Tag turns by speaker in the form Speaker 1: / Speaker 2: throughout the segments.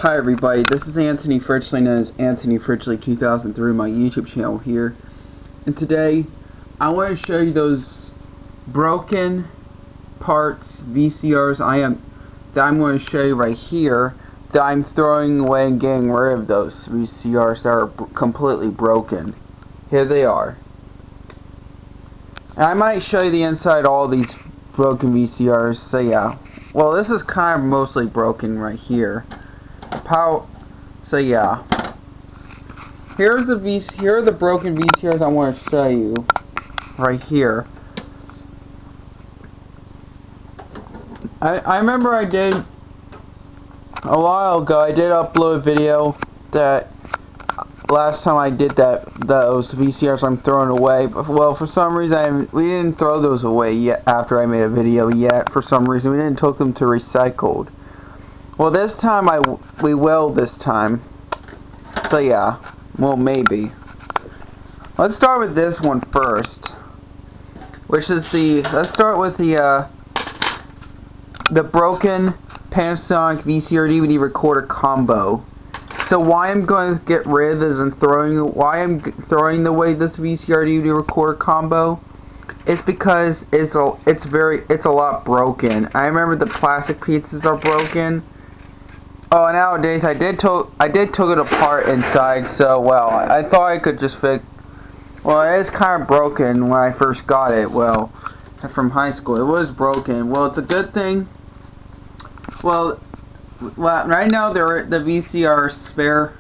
Speaker 1: Hi everybody, this is Anthony Fritchley, known as Anthony Fritchley 2003, my YouTube channel here. And today, I want to show you those broken parts, VCRs that I'm going to show you right here, that I'm throwing away and getting rid of those VCRs that are completely broken. Here they are. And I might show you the inside of all these broken VCRs, so yeah. Well, this is kind of mostly broken right here. So yeah, here are the broken VCRs I want to show you right here. I remember I did a while ago. I did upload a video that last time I did those VCRs I'm throwing away. Well, for some reason we didn't throw those away yet. After I made a video yet, for some reason we didn't take them to recycled. Well, this time we will this time. So yeah, well maybe. Let's start with this one first, which is let's start with the broken Panasonic VCR DVD recorder combo. So why I'm going to get rid of this and throwing away this VCR DVD recorder combo is because it's a lot broken. I remember the plastic pieces are broken. Oh, nowadays I did took it apart inside, so well, I thought I could just fix. Well, it is kind of broken when I first got it. Well, from high school, it was broken. Well, it's a good thing. Well, right now the spare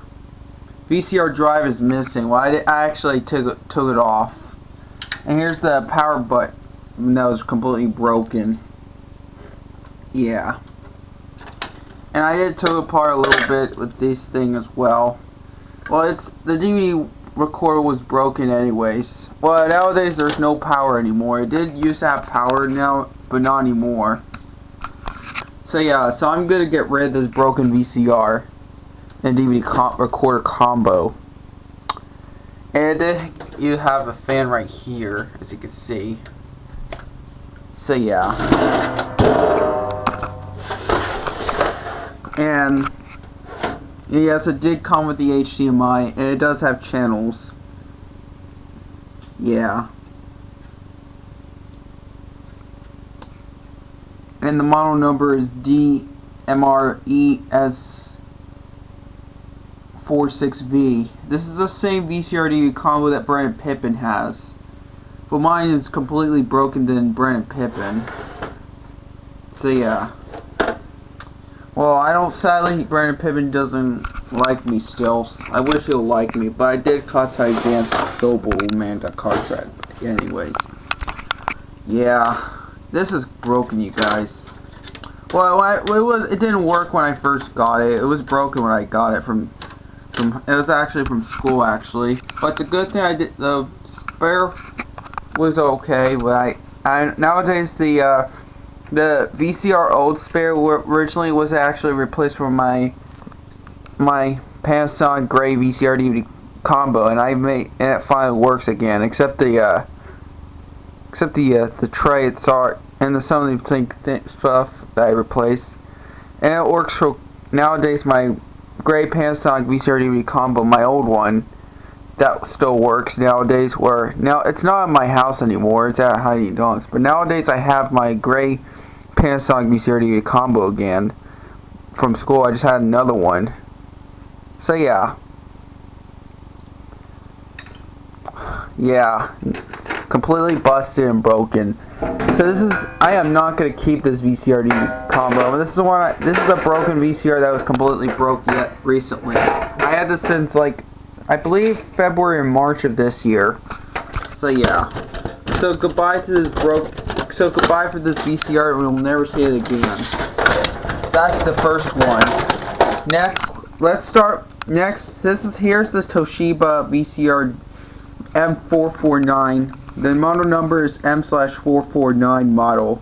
Speaker 1: VCR drive is missing. Well, I actually took it off, and here's the power button that was completely broken. Yeah. And I did take it apart a little bit with this thing as well. Well, the DVD recorder was broken anyways. Well, nowadays there's no power anymore. It did used to have power now, but not anymore. So yeah, so I'm gonna get rid of this broken VCR and DVD recorder combo. And then you have a fan right here, as you can see. So yeah. And yes, it did come with the HDMI, and it does have channels. Yeah. And the model number is DMRES46V. This is the same VCR DVD combo that Brandon Pippin has. But mine is completely broken than Brandon Pippin. So yeah. Well, sadly, Brandon Pippin doesn't like me still. I wish he'll like me, but I did contact DanceSobleman.contract. Anyways. Yeah. This is broken, you guys. Well, it didn't work when I first got it. It was broken when I got it it was actually from school, actually. But the good thing the spare was okay, but nowadays the VCR old spare originally was actually replaced for my Panasonic gray VCR DVD combo, and it finally works again, except the tray and some of the stuff that I replaced, and it works for nowadays. My gray Panasonic VCR DVD combo, my old one, that still works nowadays. Now it's not in my house anymore; it's at Heidi Donk's. But nowadays I have my gray Panasonic VCR DVD combo again from school. I just had another one. So yeah. Yeah. Completely busted and broken. So I am not going to keep this VCR DVD combo. This is a broken VCR that was completely broke recently. I had this since I believe February or March of this year. So yeah. So goodbye to this goodbye for this VCR, and we'll never see it again. That's the first one. Next, here's the Toshiba VCR M449. The model number is M/449 model.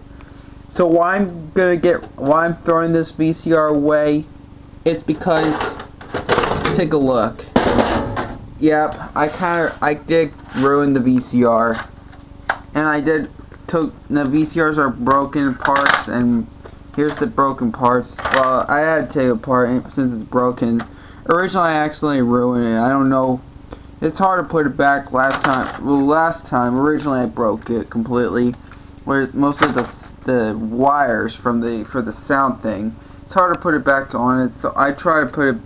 Speaker 1: So why I'm throwing this VCR away, it's because, take a look. Yep, I did ruin the VCR. And the VCRs are broken in parts, and here's the broken parts. Well, I had to take it apart since it's broken. Originally, I accidentally ruined it. I don't know. It's hard to put it back last time. Well, last time, originally I broke it completely. Where most of the wires for the sound thing. It's hard to put it back on it. So I try to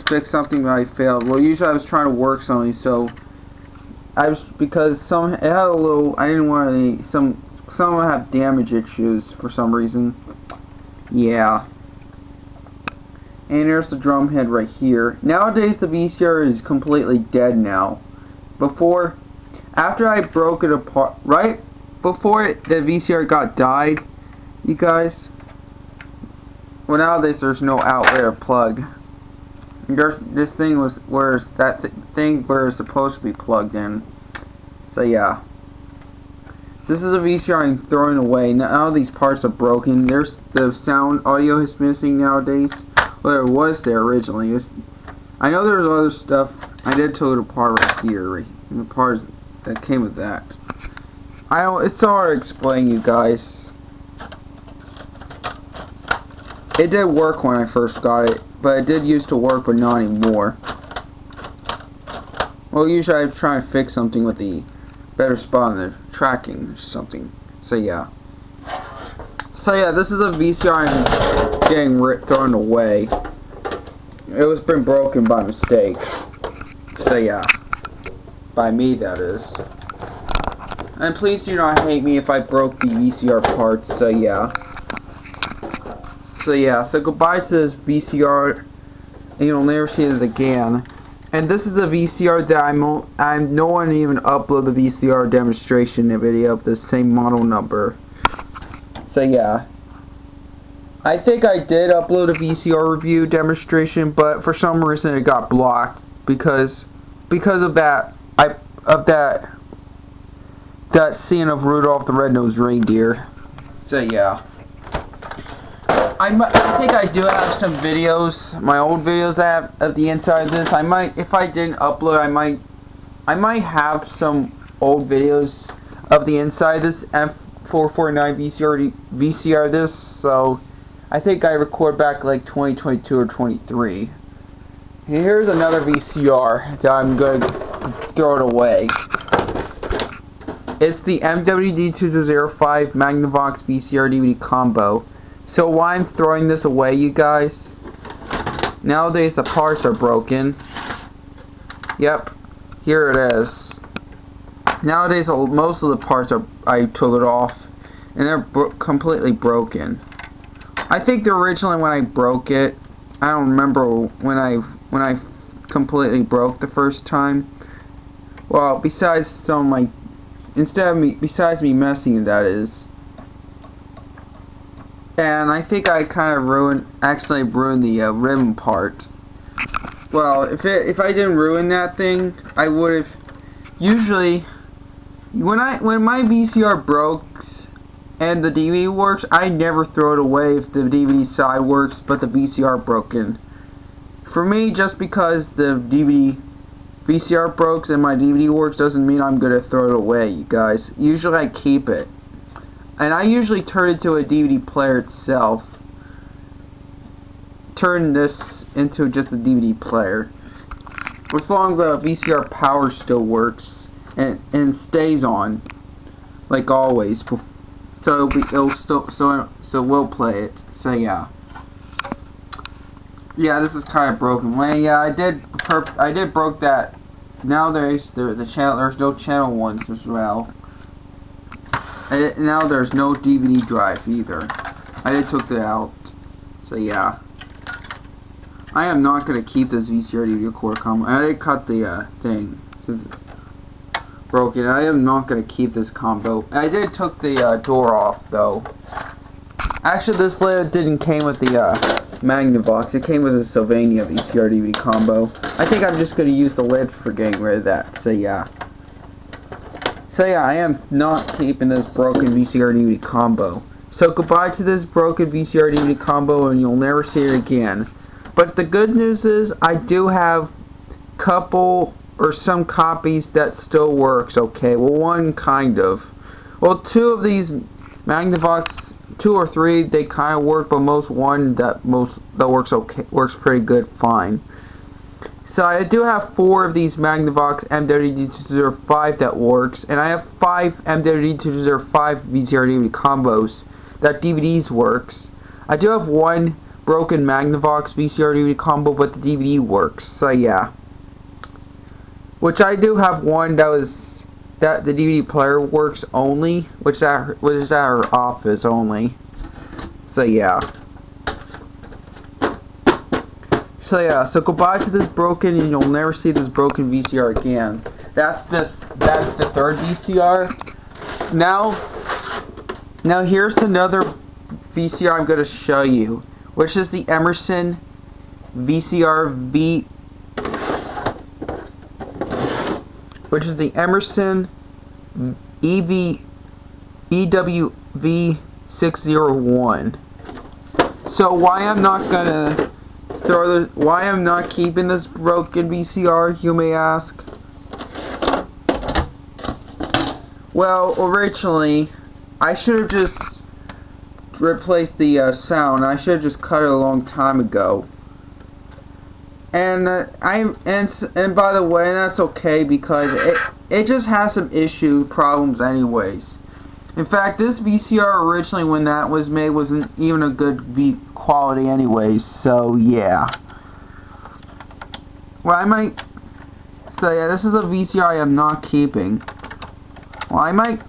Speaker 1: fix something that I failed. Well, usually I was trying to work something. So because it had a little. I didn't want any. Some have damage issues for some reason. Yeah. And there's the drum head right here. Nowadays the VCR is completely dead now. After I broke it apart, right before the VCR got died, you guys. Well, nowadays there's no outlet or plug. This thing was where's that thing where it's supposed to be plugged in. So yeah. This is a VCR I'm throwing away. Now these parts are broken. There's the audio is missing nowadays. Well, it was there originally. I know there's other stuff. I did take it apart right here. The parts that came with that. It's hard to explain, you guys. It did work when I first got it, but it did used to work, but not anymore. Well, usually I'm trying to fix something with the better spot on the tracking or something. So yeah. This is a VCR I'm getting thrown away. It was been broken by mistake. So yeah. By me, that is. And please do not hate me if I broke the VCR parts. So yeah. So goodbye to this VCR. And you'll never see this again. And this is a VCR that no one even uploaded the VCR demonstration video of the same model number. So yeah. I think I did upload a VCR review demonstration, but for some reason it got blocked because of that scene of Rudolph the Red-Nosed Reindeer. So yeah. I think I do have some videos, my old videos I have of the inside of this. I might, if I didn't upload, I might have some old videos of the inside of this M449 VCR this. So I think I record back like 2022 or 23. Here's another VCR that I'm gonna throw it away. It's the MWD-2205 Magnavox VCR DVD combo. So why I'm throwing this away, you guys? Nowadays the parts are broken. Yep, here it is. Nowadays most of the parts I took it off, and they're completely broken. I think originally when I broke it, I don't remember when I completely broke the first time. Well, besides besides me messing it, that is. And I think I kind of accidentally ruined the rim part. Well, if I didn't ruin that thing, I would have. Usually, when my VCR broke and the DVD works, I never throw it away if the DVD side works, but the VCR broken. For me, just because the VCR broke and my DVD works doesn't mean I'm gonna throw it away, you guys. Usually I keep it. And I usually turn it to a DVD player itself. Turn this into just a DVD player. As long as the VCR power still works and stays on, like always. So we'll play it. So yeah. Yeah, this is kind of broken. Well, yeah, I did broke that. Now there's no channel ones as well. Now there's no DVD drive either. I did took that out. So yeah. I am not going to keep this VCR DVD recorder combo. I did cut the thing since it's broken. I am not going to keep this combo. I did took the door off though. Actually, this lid didn't came with the Magnavox. It came with the Sylvania VCR DVD combo. I think I'm just going to use the lid for getting rid of that. So yeah. So yeah, I am not keeping this broken VCR DVD combo. So goodbye to this broken VCR DVD combo, and you'll never see it again. But the good news is I do have couple or some copies that still works okay. Well, one kind of. Well, two of these Magnavox two or three they kind of work, but most that works pretty good, fine. So I do have 4 of these Magnavox MWD205 that works, and I have 5 MWD205 VCR DVD combos that DVDs works. I do have 1 broken Magnavox VCR DVD combo, but the DVD works. So yeah, which I do have one that the DVD player works only, which is at our office only. So yeah. So goodbye to this broken, and you'll never see this broken VCR again. That's the third VCR. Now here's another VCR I'm going to show you, which is the Emerson VCR which is the Emerson EWV601. So why I'm not keeping this broken VCR, you may ask? Well, originally, I should have just replaced the sound. I should have just cut it a long time ago. And and by the way, that's okay, because it just has some problems anyways. In fact, this VCR originally, when that was made, wasn't even a good quality anyways, so yeah. Well, so yeah, this is a VCR I am not keeping. Well,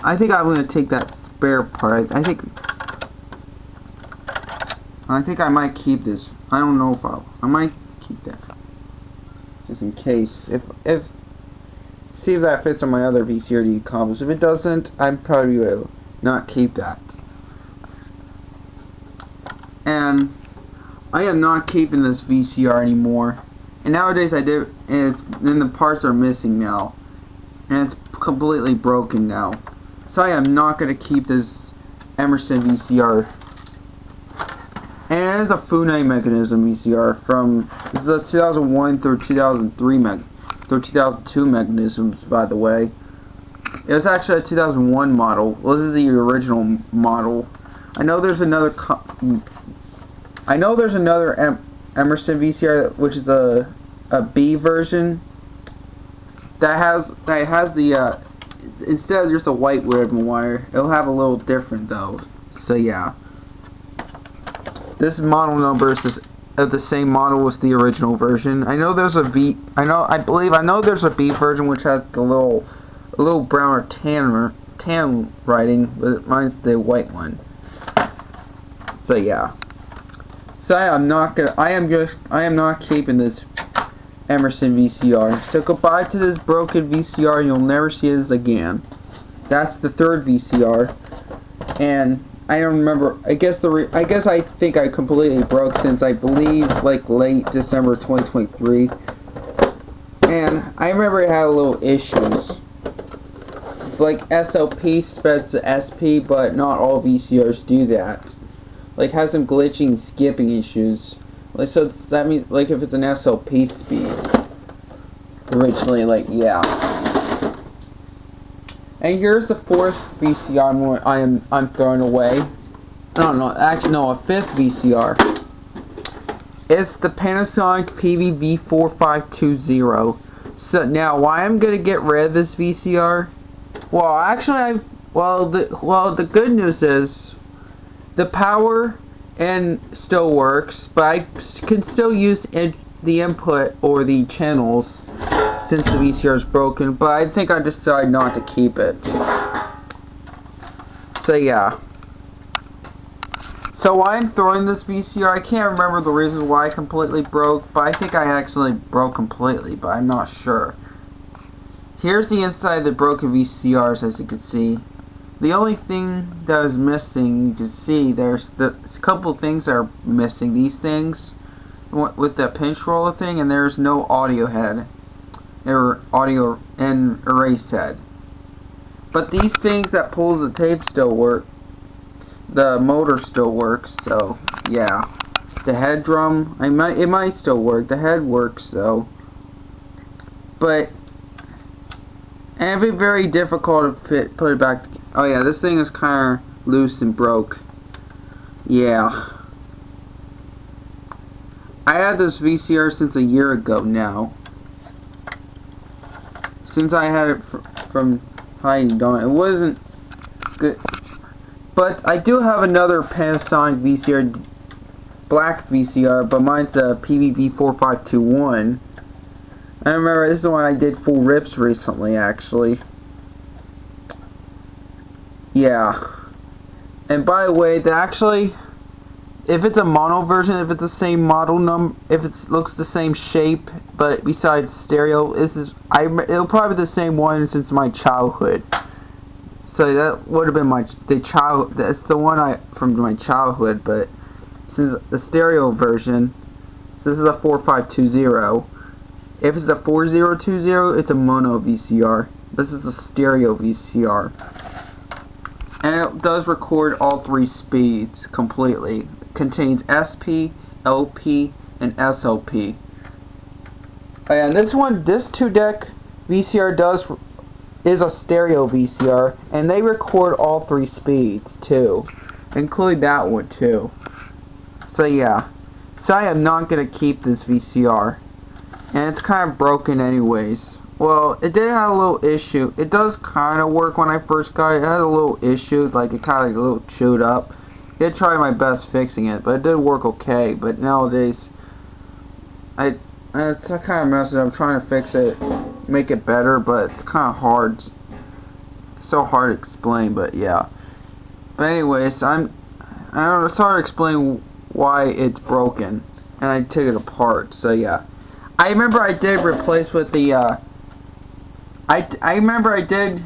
Speaker 1: I think I'm gonna take that spare part. I think I might keep this. I don't know if I might keep that, just in case. See if that fits on my other VCRD combos. If it doesn't, I'm probably will not keep that. And I am not keeping this VCR anymore. And nowadays and the parts are missing now, and it's completely broken now. So I am not going to keep this Emerson VCR. And it is a Funai mechanism VCR this is a 2001 through 2003 through 2002 mechanisms, by the way. It was actually a 2001 model. Well, this is the original model. I know there's another Emerson VCR, which is a B version that has the instead of just a white ribbon wire, it'll have a little different though. So yeah, this model number is the same model as the original version. I know there's a B. I know there's a B version which has the little brown or tan writing, but mine's the white one. So yeah. So I am not keeping this Emerson VCR. So goodbye to this broken VCR, and you'll never see this again. That's the third VCR, and I don't remember. I guess I think I completely broke since I believe like late December 2023, and I remember it had a little issues. Like SLP spreads to SP, but not all VCRs do that. Like has some glitching and skipping issues. Like that means like if it's an SLP speed originally, like yeah. And here's the fourth VCR I'm throwing away. A fifth VCR. It's the Panasonic PVV4520. So now, why I'm gonna get rid of this VCR? Well, actually, the good news is the power still works, but I can still use the input or the channels since the VCR is broken. But I think I decided not to keep it. So yeah. So why I'm throwing this VCR, I can't remember the reason why I completely broke, but I think I actually broke completely, but I'm not sure. Here's the inside of the broken VCRs, as you can see. The only thing that is missing, you can see, there's a couple of things that are missing. These things, with the pinch roller thing, and there's no audio head, or audio and erase head. But these things that pulls the tape still work. The motor still works, so yeah. The head drum, it might still work. The head works, though. But and it'd be very difficult to put it back Oh yeah, this thing is kind of loose and broke. Yeah. I had this VCR since a year ago now. Since I had it from hiding on it wasn't good. But I do have another Panasonic VCR, black VCR, but mine's a PVV4521. I remember this is the one I did full rips recently, actually. Yeah. And by the way, if it's a mono version, if it's the same model number, if it looks the same shape, but besides stereo, it'll probably be the same one since my childhood. So that would have been that's the one from my childhood, but since the stereo version, so this is a 4520. If it's a 4020, it's a mono VCR. This is a stereo VCR. And it does record all 3 speeds completely. It contains SP, LP, and SLP. And this 2-deck VCR is a stereo VCR, and they record all 3 speeds too, including that one too. So yeah, so I am not gonna keep this VCR, and it's kind of broken anyways. Well, it did have a little issue. It does kind of work when I first got it. It had a little issue, like it kind of a little chewed up. I did try my best fixing it, but it did work okay. But nowadays, it's kind of messed up. I'm trying to fix it, make it better, but it's kind of hard. So hard to explain, but yeah. But anyways, I don't know. It's hard to explain why it's broken, and I took it apart. So yeah, I remember I did replace with the. I remember I did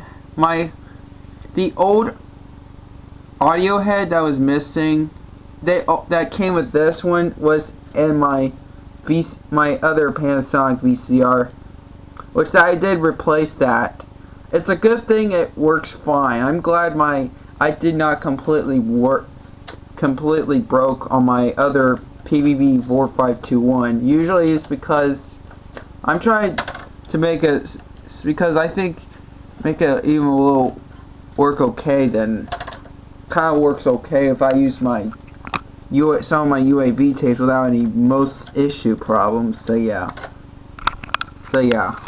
Speaker 1: the old audio head that was missing. That came with this one was in my other Panasonic VCR, which I did replace that. It's a good thing it works fine. I'm glad I did not completely broke on my other PVV 4521. Usually it's because I'm trying to make I think make it even a little work okay, then kind of works okay if I use some of my UAV tapes without any most issue problems. So yeah. So yeah,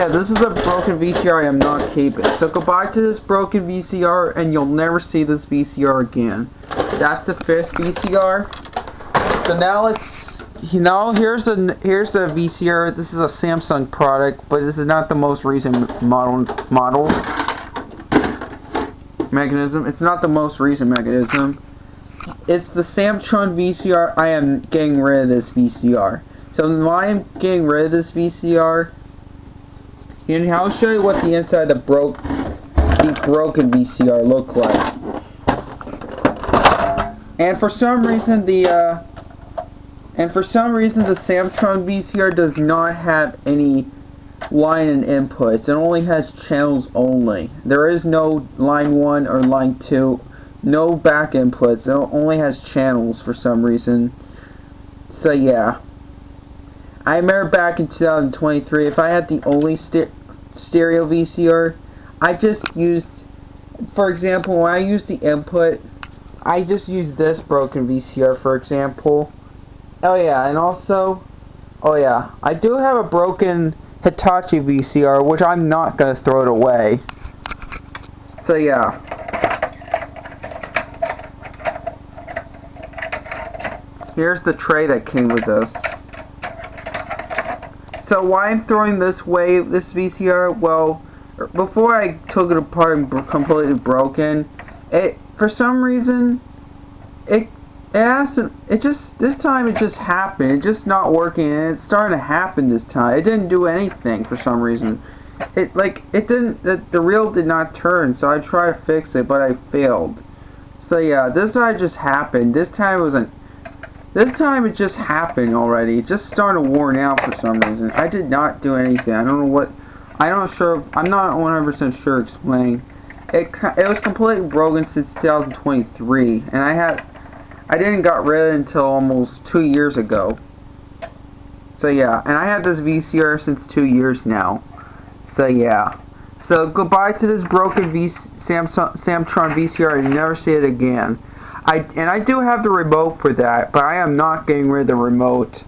Speaker 1: this is a broken VCR I am not keeping. So goodbye to this broken VCR, and you'll never see this VCR again. That's the 5th VCR. So now here's the VCR. This is a Samsung product, but this is not the most recent model mechanism. It's not the most recent mechanism. It's the Samsung VCR. I am getting rid of this VCR. So why I'm getting rid of this VCR, and I'll show you what the inside of the broken VCR look like. And for some reason the Samsung VCR does not have any line and inputs. It only has channels only. There is no line 1 or line 2, no back inputs. It only has channels for some reason. So yeah, I remember back in 2023, if I had the only stereo VCR, I just used, for example, when I used the input, I just used this broken VCR, for example. Oh yeah, and also, oh yeah, I do have a broken Hitachi VCR, which I'm not going to throw it away. So yeah. Here's the tray that came with this. So why I'm throwing this VCR, well, before I took it apart and completely broken, for some reason, this time it just happened. It's just not working, and it's starting to happen this time. It didn't do anything for some reason. The reel did not turn, so I tried to fix it, but I failed. So yeah, this time just happened. This time it just happened already. It just started worn out for some reason. I did not do anything. I don't know what. I'm not 100% sure explaining. It was completely broken since 2023, and I didn't got rid of it until almost 2 years ago. So yeah, and I had this VCR since 2 years now. So yeah, So goodbye to this broken Samtron VCR and never see it again. I do have the remote for that, but I am not getting rid of the remote.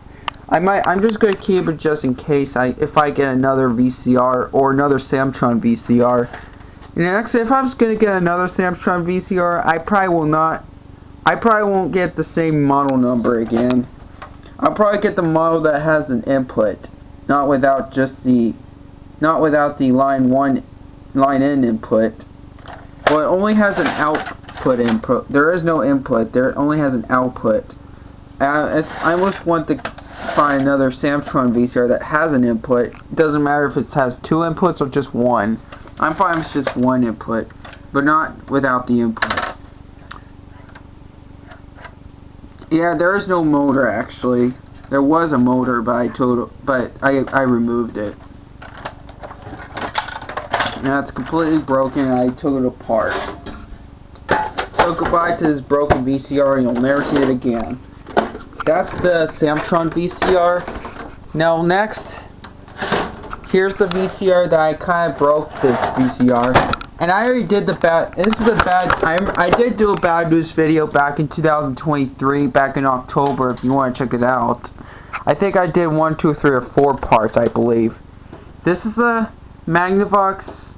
Speaker 1: I'm just gonna keep it just in case if I get another VCR or another Samtron VCR. And actually, if I was gonna get another Samtron VCR, I probably will not. I probably won't get the same model number again. I'll probably get the model that has an input, not without the line in input. Well, it only has an output input. There is no input. There only has an output. I almost want to find another Samtron VCR that has an input. It doesn't matter if it has two inputs or just one. I'm fine with just one input, but not without the input. Yeah, there is no motor actually. There was a motor, but I removed it. Now it's completely broken and I took it apart. So goodbye to this broken VCR and you'll never see it again. That's the Samtron VCR. Now next, here's the VCR that I kind of broke this VCR. And I already did I did do a bad news video back in 2023, back in October, if you want to check it out. I think I did 1, 2, 3, or 4 parts, I believe. This is a Magnavox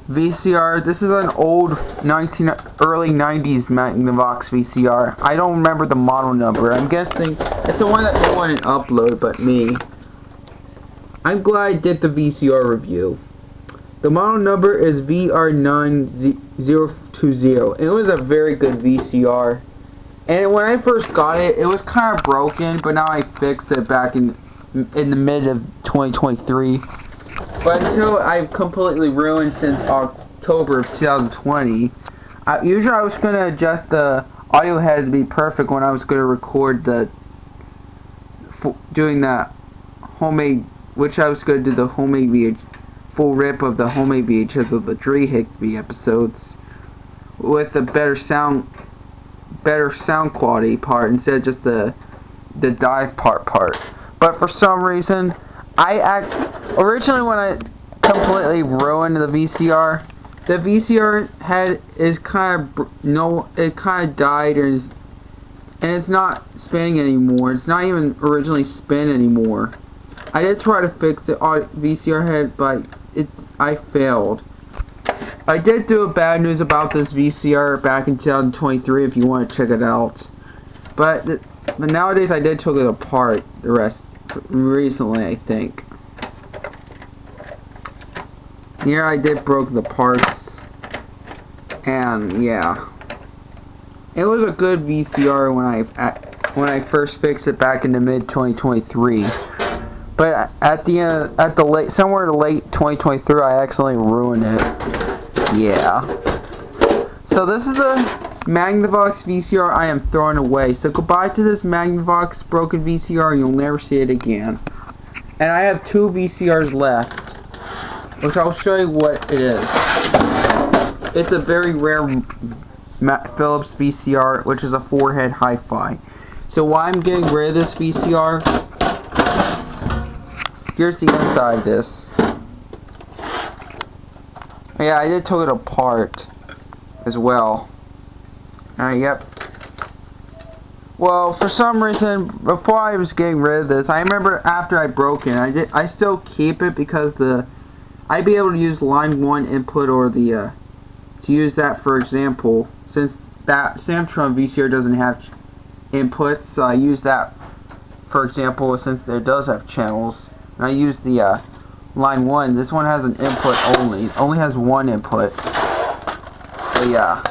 Speaker 1: VCR. This is an old early 90s Magnavox VCR. I don't remember the model number. I'm guessing it's the one that no one didn't upload but me. I'm glad I did the VCR review. The model number is VR9020. It was a very good VCR. And when I first got it, it was kind of broken, but now I fixed it back in the mid of 2023. But until I've completely ruined since October of 2020, usually I was going to adjust the audio head to be perfect when I was going to record doing that homemade, which I was going to do the homemade full rip of the homemade VHS of the Dre Higby episodes with a better sound quality part instead of just the dive part. But for some reason, originally when I completely ruined the VCR head is kind of died and it's not spinning anymore. It's not even originally spin anymore. I did try to fix the VCR head, but I failed. I did do a bad news about this VCR back in 2023 if you want to check it out. But nowadays I did took it apart recently, I think. Here I did broke the parts. And yeah. It was a good VCR when I first fixed it back in the mid 2023. But somewhere in the late 2023, I accidentally ruined it. Yeah. So this is the Magnavox VCR I am throwing away. So goodbye to this Magnavox broken VCR, and you'll never see it again. And I have 2 VCRs left, which I'll show you what it is. It's a very rare Philips VCR, which is a 4-head hi-fi. So why I'm getting rid of this VCR? Here's the inside of this. Yeah, I did took it apart as well. Yep. Well, for some reason, before I was getting rid of this, I remember after I broke it, I still keep it because I'd be able to use line 1 input or to use that, for example, since that Samtron VCR doesn't have inputs, so I use that, for example, since it does have channels. And I use the line 1. This one has an input only. It only has 1 input. So yeah.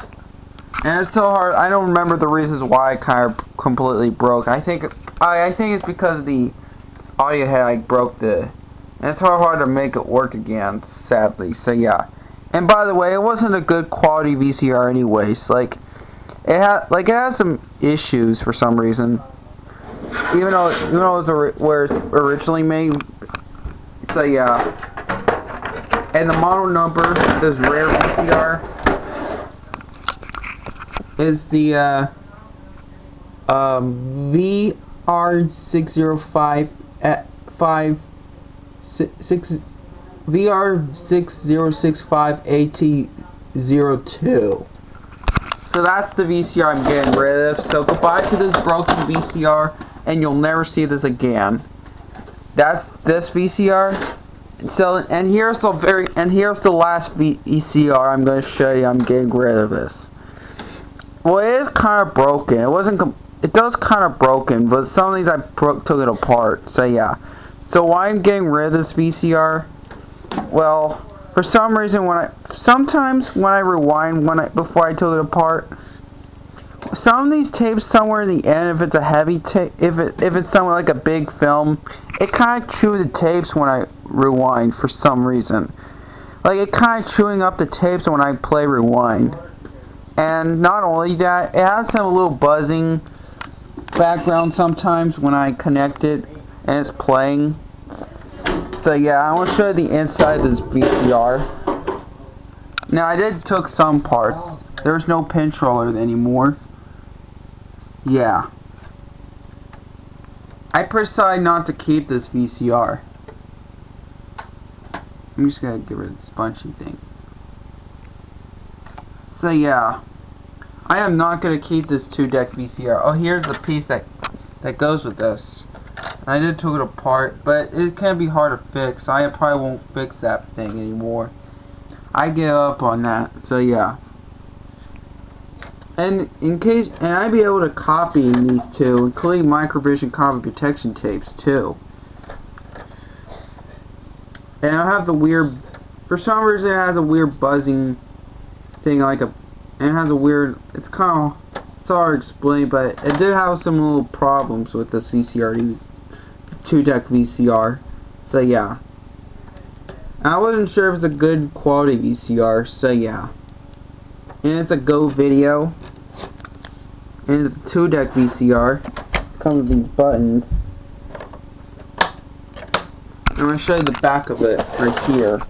Speaker 1: And it's so hard. I don't remember the reasons why I kind of completely broke. I think it's because of the audio head. I broke and it's hard to make it work again, sadly. So yeah. And by the way, it wasn't a good quality VCR anyways. It has some issues for some reason. Even though it's where it's originally made. So yeah. And the model number of this rare VCR is the VR605 VR6065AT02. So that's the VCR I'm getting rid of. So goodbye to this broken VCR, and you'll never see this again. That's this VCR. So here's the last VCR I'm going to show you. I'm getting rid of this. Well, it is kind of broken. It does kind of broken, but some of these I took it apart. So yeah. So why I'm getting rid of this VCR? Well, for some reason sometimes when I rewind before I took it apart, some of these tapes somewhere in the end, if it's a heavy tape, if it's somewhere like a big film, it kind of chews the tapes when I rewind for some reason. Like it kind of chewing up the tapes when I play rewind. And not only that, it has some little buzzing background sometimes when I connect it and it's playing. So yeah, I want to show you the inside of this VCR. Now I did took some parts. There's no pinch roller anymore. Yeah. I decided not to keep this VCR. I'm just gonna get rid of the spongy thing. So yeah, I am not gonna keep this 2-deck VCR. Oh, here's the piece that goes with this. I did took it apart, but it can be hard to fix. I probably won't fix that thing anymore. I give up on that. So yeah. And I'd be able to copy these two, including microvision copy protection tapes too. And I have the weird, for some reason it has a weird buzzing thing, and it has a weird, it's hard to explain, but it did have some little problems with this VCR, 2-deck VCR. So yeah. I wasn't sure if it's a good quality VCR, so yeah. And it's a Go Video. And it's a 2-deck VCR. Comes with these buttons. I'm going to show you the back of it right here.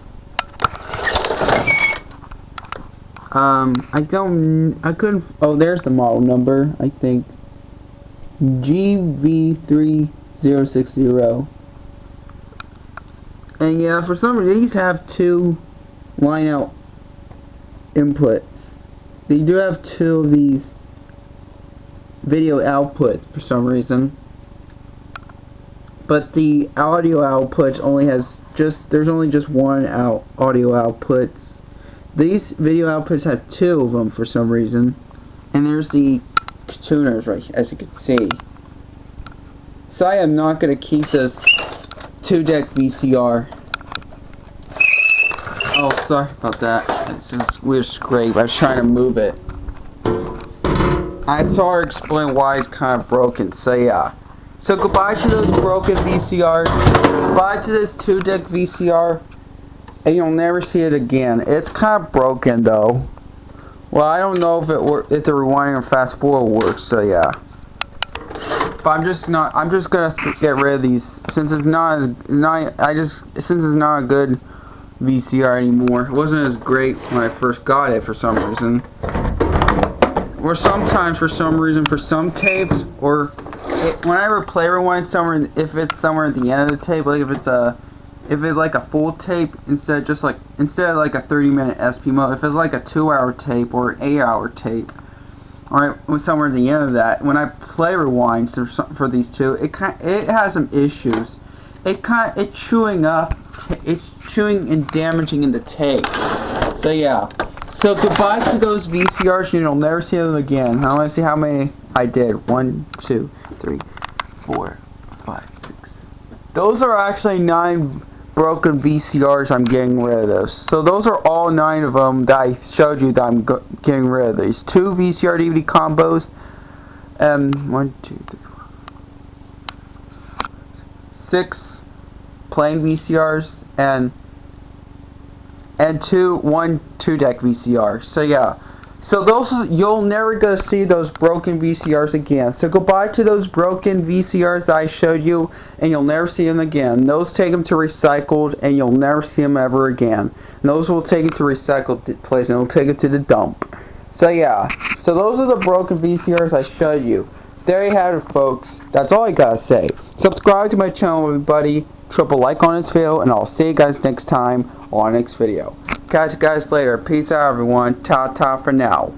Speaker 1: I couldn't, oh, there's the model number, I think. GV3060. And yeah, for some reason, these have 2 line out inputs. They do have 2 of these video output for some reason. But the audio output only has there's only just 1 audio outputs. These video outputs have 2 of them for some reason. And there's the tuners, right, as you can see. So I am not going to keep this 2-deck VCR. Oh, sorry about that. It's a weird scrape. I was trying to move it. It's hard to explain why it's kind of broken. So yeah. So goodbye to those broken VCRs. Goodbye to this 2-deck VCR. And you'll never see it again. It's kind of broken though. Well, I don't know if if the rewinding and fast forward works. So yeah. But I'm just gonna get rid of these since it's not a good VCR anymore. It wasn't as great when I first got it for some reason. Or sometimes for some reason for some tapes, or when I play rewind somewhere, if it's somewhere at the end of the tape, like if it's like a full tape instead of like a 30-minute SP mode, if it's like a 2-hour tape or an 8-hour tape, or somewhere at the end of that, when I play rewinds for these two, it has some issues. It's chewing and damaging in the tape. So yeah. So goodbye to those VCRs, and you'll never see them again. I want to see how many I did. 1, 2, 3, 4, 5, 6. Those are actually 9 broken VCRs I'm getting rid of those. So those are all 9 of them that I showed you that I'm getting rid of these. 2 VCR DVD combos. 1, 2, 3, 4, 6 plain VCRs and 1 2-deck VCR. So yeah. So you'll never go see those broken VCRs again. So goodbye to those broken VCRs that I showed you, and you'll never see them again. Those take them to recycled, and you'll never see them ever again. And those will take it to recycled place, and it'll take it to the dump. So yeah. So those are the broken VCRs I showed you. There you have it, folks. That's all I gotta say. Subscribe to my channel, everybody. drop a like on this video, and I'll see you guys next time on our next video. Catch you guys later. Peace out, everyone. Ta-ta for now.